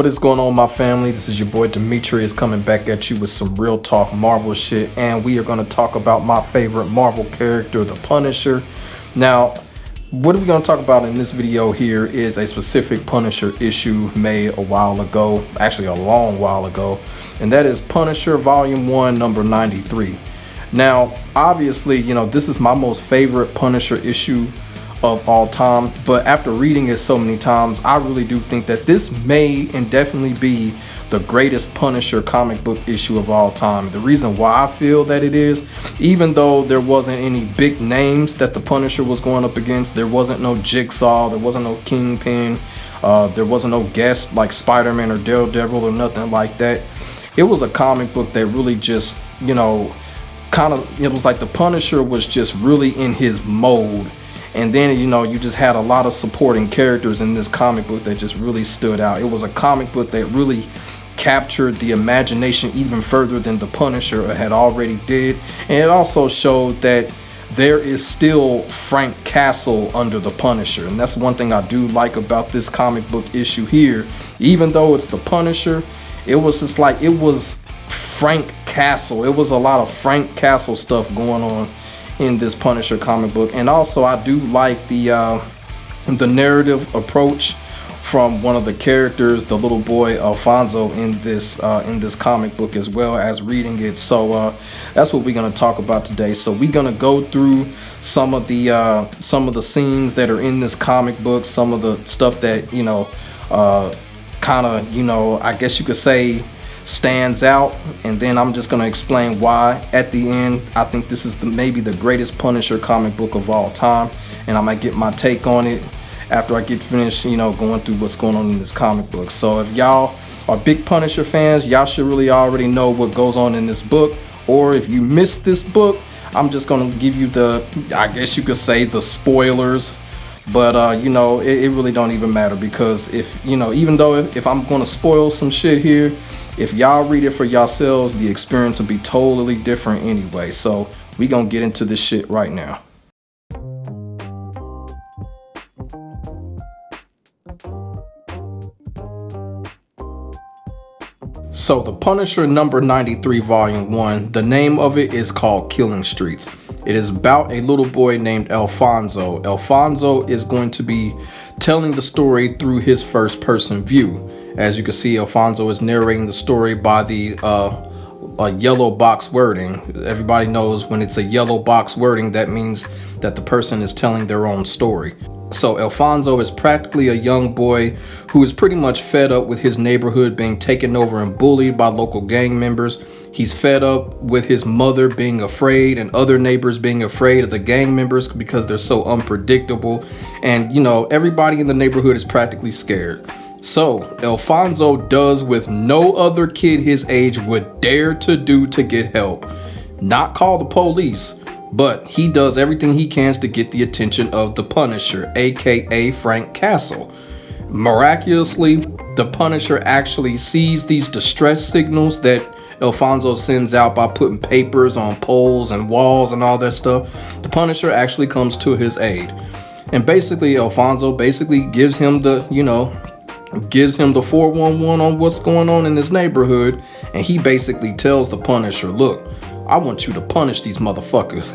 What is going on, my family? This is your boy Demetrius coming back at you with some real talk Marvel shit, and we are going to talk about my favorite Marvel character, the Punisher. Now, what we're going to talk about in this video here is a specific Punisher issue made a while ago, actually a long while ago, and that is Punisher Volume 1, number 93. Now, obviously, you know, this is my most favorite Punisher issue of all time, but after reading it so many times, I really do think that this may and definitely be the greatest Punisher comic book issue of all time. The reason why I feel that it is, even though there wasn't any big names that the Punisher was going up against, there wasn't no Jigsaw, there wasn't no Kingpin, there wasn't no guest like Spider-Man or Daredevil or nothing like that. It was a comic book that really just, you know, it was like the Punisher was just really in his mode. And then, you know, you just had a lot of supporting characters in this comic book that just really stood out. It was a comic book that really captured the imagination even further than the Punisher had already did. And it also showed that there is still Frank Castle under the Punisher. And that's one thing I do like about this comic book issue here. Even though it's the Punisher, it was just like, it was Frank Castle. It was a lot of Frank Castle stuff going on in this Punisher comic book. And also I do like the narrative approach from one of the characters, the little boy Alfonso, in this comic book, as well as reading it. So that's what we're going to talk about today. So we're going to go through some of the scenes that are in this comic book, some of the stuff that, you know, kind of, you know, I guess you could say stands out, and then I'm just going to explain why at the end I think this is maybe the greatest Punisher comic book of all time, and I might get my take on it after I get finished, you know, going through what's going on in this comic book. So if y'all are big Punisher fans, y'all should really already know what goes on in this book, or if you missed this book, I'm just going to give you the, I guess you could say, the spoilers. But you know, it really don't even matter, because if, you know, even though if I'm going to spoil some shit here, if y'all read it for yourselves, the experience will be totally different anyway. So we gonna get into this shit right now. So the Punisher number 93 volume 1, the name of it is called Killing Streets. It is about a little boy named Alfonso. Alfonso is going to be telling the story through his first person view. As you can see, Alfonso is narrating the story by the yellow box wording. Everybody knows when it's a yellow box wording, that means that the person is telling their own story. So Alfonso is practically a young boy who is pretty much fed up with his neighborhood being taken over and bullied by local gang members. He's fed up with his mother being afraid and other neighbors being afraid of the gang members because they're so unpredictable. And, you know, everybody in the neighborhood is practically scared. So Alfonso does what no other kid his age would dare to do to get help. Not call the police, but he does everything he can to get the attention of the Punisher, aka Frank Castle. Miraculously, the Punisher actually sees these distress signals that Alfonso sends out by putting papers on poles and walls and all that stuff. The Punisher actually comes to his aid. And basically, Alfonso gives him the, you know, gives him the 411 on what's going on in his neighborhood, and he basically tells the Punisher, look, I want you to punish these motherfuckers.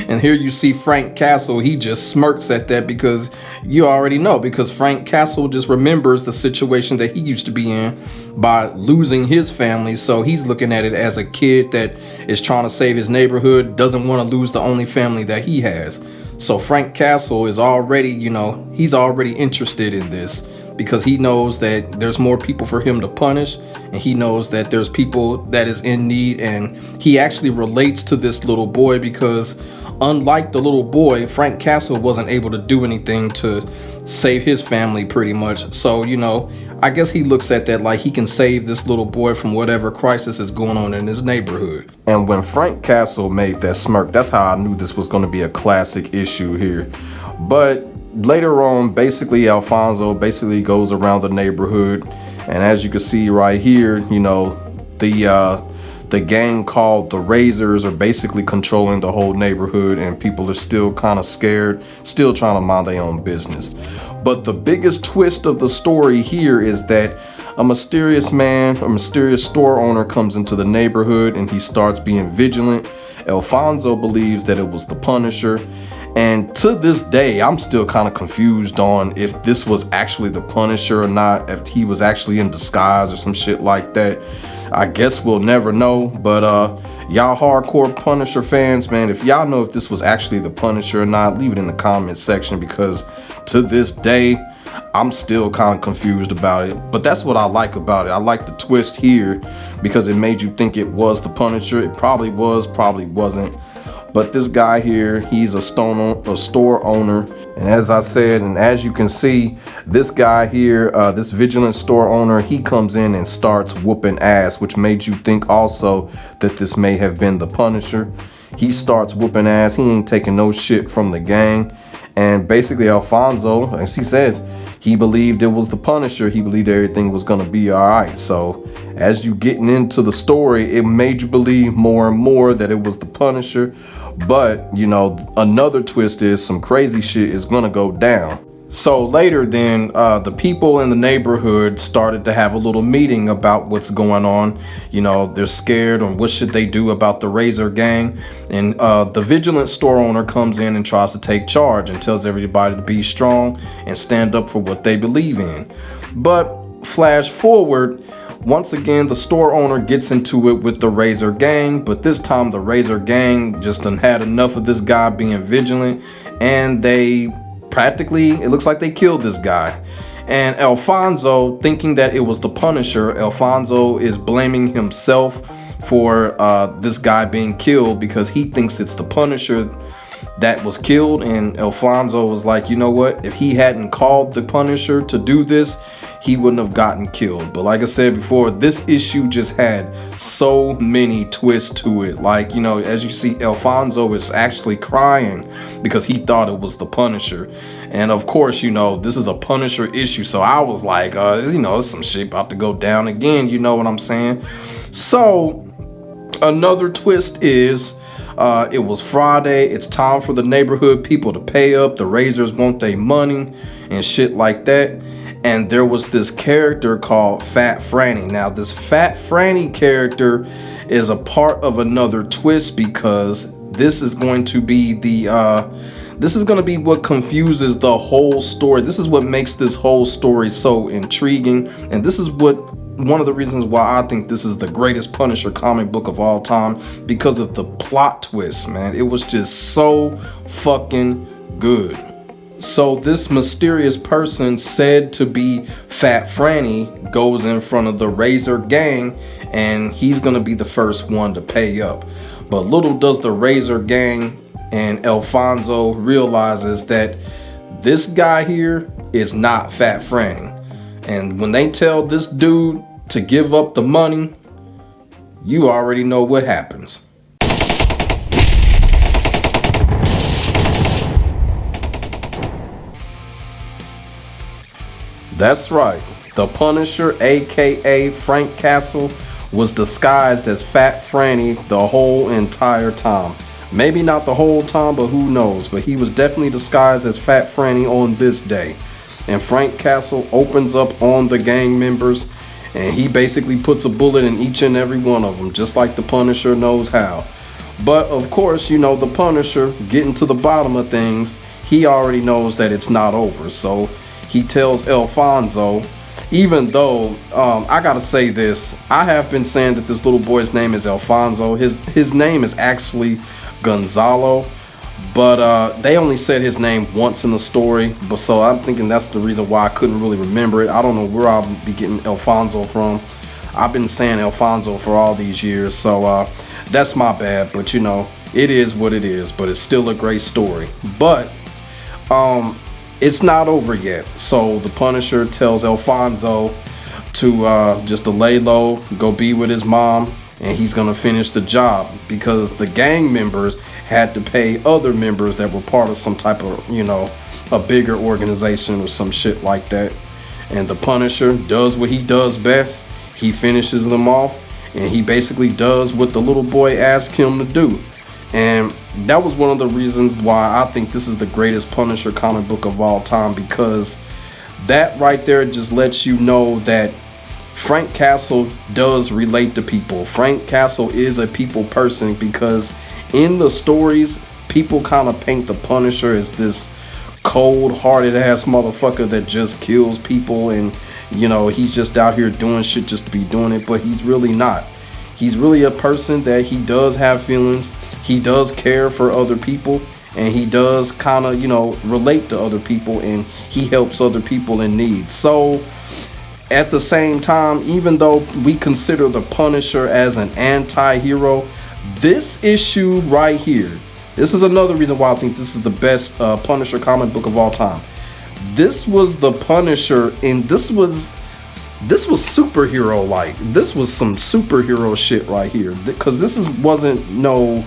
And here you see Frank Castle, he just smirks at that, because you already know, because Frank Castle just remembers the situation that he used to be in by losing his family. So he's looking at it as a kid that is trying to save his neighborhood, doesn't want to lose the only family that he has. So Frank Castle is already, you know, he's already interested in this, because he knows that there's more people for him to punish, and he knows that there's people that is in need. And he actually relates to this little boy, because unlike the little boy, Frank Castle wasn't able to do anything to save his family pretty much. So, you know, I guess he looks at that like he can save this little boy from whatever crisis is going on in his neighborhood. And when Frank Castle made that smirk, that's how I knew this was going to be a classic issue here. But later on, basically Alfonso goes around the neighborhood, and as you can see right here, you know, the gang called the Razors are basically controlling the whole neighborhood, and people are still kind of scared, still trying to mind their own business. But the biggest twist of the story here is that A mysterious store owner comes into the neighborhood and he starts being vigilant. Alfonso believes that it was the Punisher. And to this day, I'm still kind of confused on if this was actually the Punisher or not, if he was actually in disguise or some shit like that. I guess we'll never know, but y'all hardcore Punisher fans, man, if y'all know if this was actually the Punisher or not, leave it in the comment section, because to this day, I'm still kind of confused about it. But that's what I like about it. I like the twist here because it made you think it was the Punisher. It probably was, probably wasn't. But this guy here, he's a store owner. And as I said, and as you can see, this guy here, this vigilant store owner, he comes in and starts whooping ass, which made you think also that this may have been the Punisher. He starts whooping ass. He ain't taking no shit from the gang. And basically Alfonso, as he says, he believed it was the Punisher. He believed everything was gonna be all right. So as you getting into the story, it made you believe more and more that it was the Punisher. But, you know, another twist is some crazy shit is gonna go down. So later then, the people in the neighborhood started to have a little meeting about what's going on. You know, they're scared on what should they do about the Razor Gang. And the vigilant store owner comes in and tries to take charge and tells everybody to be strong and stand up for what they believe in. But flash forward, once again, the store owner gets into it with the Razor Gang, but this time the Razor Gang just done had enough of this guy being vigilant, and they practically, it looks like they killed this guy. And Alfonso, thinking that it was the Punisher, Alfonso is blaming himself for this guy being killed because he thinks it's the Punisher that was killed. And Alfonso was like, you know what, if he hadn't called the Punisher to do this, he wouldn't have gotten killed. But like I said before, this issue just had so many twists to it. Like, you know, as you see, Alfonso is actually crying because he thought it was the Punisher. And of course, you know, this is a Punisher issue. So I was like, you know, some shit about to go down again. You know what I'm saying? So another twist is, it was Friday. It's time for the neighborhood people to pay up. The Razors want their money and shit like that. And there was this character called Fat Franny. Now, this Fat Franny character is a part of another twist because this is going to be what confuses the whole story. This is what makes this whole story so intriguing. And this is one of the reasons why I think this is the greatest Punisher comic book of all time, because of the plot twist, man. It was just so fucking good. So this mysterious person said to be Fat Franny goes in front of the Razor Gang, and he's gonna be the first one to pay up. But little does the Razor Gang and Alfonso realizes that this guy here is not Fat Franny. And when they tell this dude to give up the money, you already know what happens. That's right, the Punisher, aka Frank Castle, was disguised as Fat Franny the whole entire time. Maybe not the whole time, but who knows. But he was definitely disguised as Fat Franny on this day. And Frank Castle opens up on the gang members, and he basically puts a bullet in each and every one of them, just like the Punisher knows how. But of course, you know, the Punisher, getting to the bottom of things, he already knows that it's not over. So he tells Alfonso, even though, I gotta say this, I have been saying that this little boy's name is Alfonso. His name is actually Gonzalo, but they only said his name once in the story. But so I'm thinking that's the reason why I couldn't really remember it. I don't know where I'll be getting Alfonso from. I've been saying Alfonso for all these years, so that's my bad. But you know, it is what it is. But it's still a great story. But it's not over yet. So the Punisher tells Alfonso to just to lay low, go be with his mom, and he's gonna finish the job, because the gang members had to pay other members that were part of some type of, you know, a bigger organization or some shit like that. And the Punisher does what he does best. He finishes them off, and he basically does what the little boy asked him to do. And that was one of the reasons why I think this is the greatest Punisher comic book of all time, because that right there just lets you know that Frank Castle does relate to people. Frank Castle is a people person, because in the stories, people kind of paint the Punisher as this cold-hearted ass motherfucker that just kills people, and you know, he's just out here doing shit just to be doing it. But he's really not. He's really a person that he does have feelings. He does care for other people, and he does kind of, you know, relate to other people, and he helps other people in need. So at the same time, even though we consider the Punisher as an anti-hero, this issue right here, this is another reason why I think this is the best Punisher comic book of all time. This was the Punisher, and this was superhero like. This was some superhero shit right here, because this wasn't no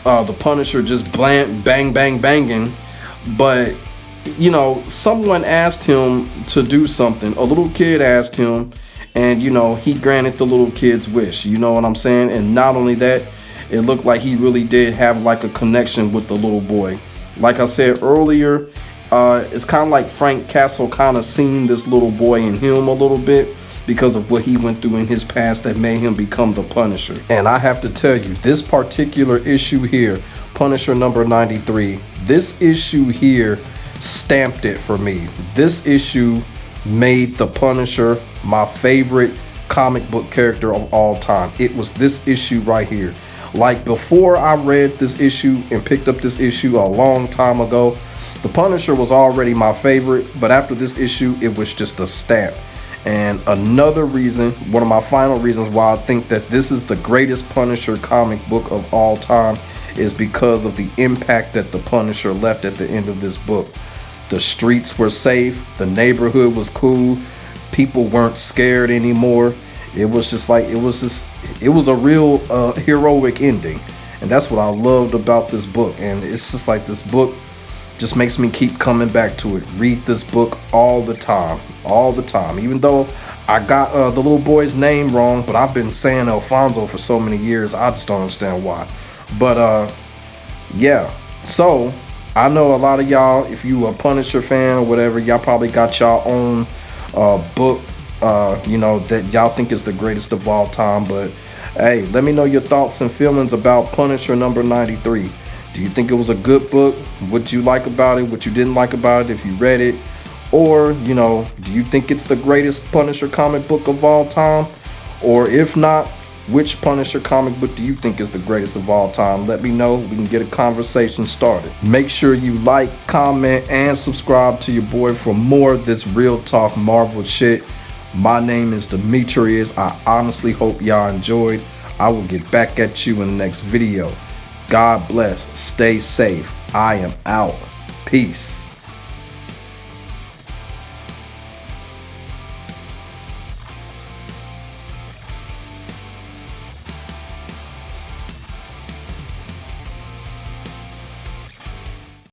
the Punisher just bang banging, but you know, someone asked him to do something. A little kid asked him, and you know, he granted the little kid's wish. You know what I'm saying? And not only that, it looked like he really did have like a connection with the little boy. Like I said earlier, it's kind of like Frank Castle kind of seen this little boy in him a little bit, because of what he went through in his past that made him become the Punisher. And I have to tell you, this particular issue here, Punisher number 93, this issue here stamped it for me. This issue made the Punisher my favorite comic book character of all time. It was this issue right here. Like, before I read this issue and picked up this issue a long time ago, the Punisher was already my favorite, but after this issue, it was just a stamp. And another reason, one of my final reasons why I think that this is the greatest Punisher comic book of all time, is because of the impact that the Punisher left at the end of this book. The streets were safe, the neighborhood was cool, people weren't scared anymore. It was just like, it was a real heroic ending. And that's what I loved about this book. And it's just like, this book just makes me keep coming back to it. Read this book all the time, even though I got the little boy's name wrong, but I've been saying Alfonso for so many years, I just don't understand why. But yeah, so I know a lot of y'all, if you a Punisher fan or whatever, y'all probably got y'all own book, you know, that y'all think is the greatest of all time. But hey, let me know your thoughts and feelings about Punisher number 93. Do you think it was a good book? What you like about it? What you didn't like about it if you read it? Or, you know, do you think it's the greatest Punisher comic book of all time? Or if not, which Punisher comic book do you think is the greatest of all time? Let me know. We can get a conversation started. Make sure you like, comment, and subscribe to your boy for more of this real talk Marvel shit. My name is Demetrius. I honestly hope y'all enjoyed. I will get back at you in the next video. God bless. Stay safe. I am out. Peace.